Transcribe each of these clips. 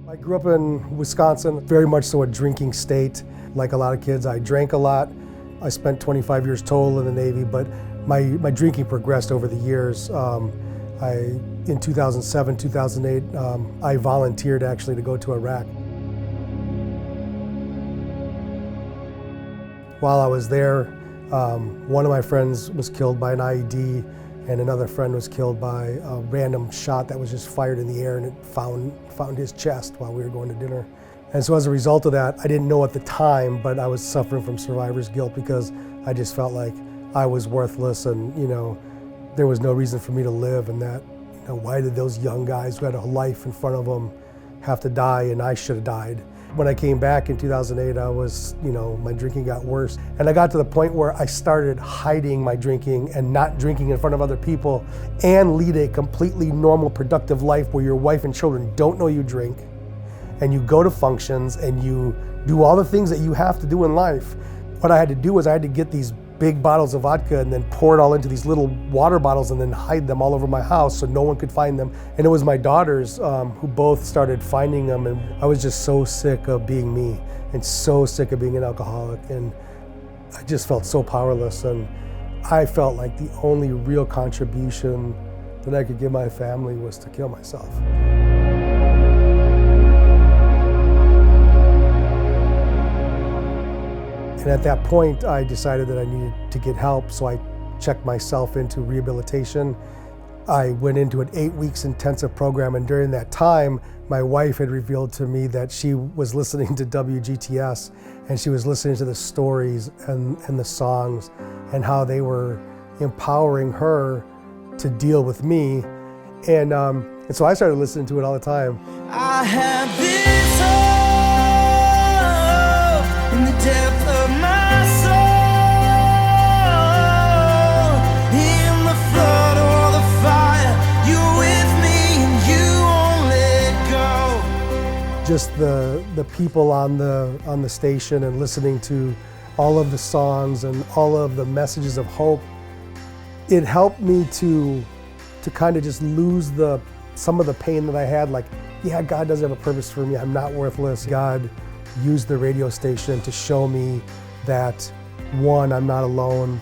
I grew up in Wisconsin, very much so a drinking state. Like a lot of kids, I drank a lot. I spent 25 years total in the Navy, but my drinking progressed over the years. In 2007, 2008, I volunteered actually to go to Iraq. While I was there, one of my friends was killed by an IED, and another friend was killed by a random shot that was just fired in the air, and it found his chest while we were going to dinner. And so as a result of that, I didn't know at the time, but I was suffering from survivor's guilt because I just felt like I was worthless, and there was no reason for me to live, and that why did those young guys who had a life in front of them have to die, and I should have died. When I came back in 2008, I was, my drinking got worse. And I got to the point where I started hiding my drinking and not drinking in front of other people and lead a completely normal, productive life where your wife and children don't know you drink, and you go to functions and you do all the things that you have to do in life. What I had to do was I had to get these big bottles of vodka and then pour it all into these little water bottles and then hide them all over my house so no one could find them. And it was my daughters who both started finding them, and I was just so sick of being me and so sick of being an alcoholic, and I just felt so powerless, and I felt like the only real contribution that I could give my family was to kill myself. And at that point, I decided that I needed to get help, so I checked myself into rehabilitation. I went into an 8 weeks intensive program, and during that time, my wife had revealed to me that she was listening to WGTS, and she was listening to the stories and the songs and how they were empowering her to deal with me. And so I started listening to it all the time. I have this hope in the depth of my soul, in the flood or the fire, you're with me and you won't let go. Just the people on the station and listening to all of the songs and all of the messages of hope, it helped me to kind of just lose some of the pain that I had. Like, yeah, God does have a purpose for me. I'm not worthless. God used the radio station to show me that, one, I'm not alone,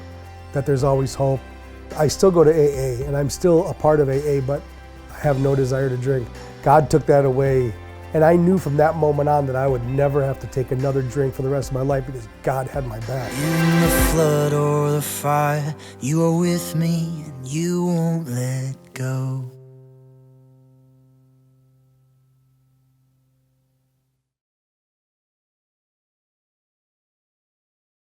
that there's always hope. I still go to AA, and I'm still a part of AA, but I have no desire to drink. God took that away, and I knew from that moment on that I would never have to take another drink for the rest of my life because God had my back. In the flood or the fire, you are with me and you won't let go.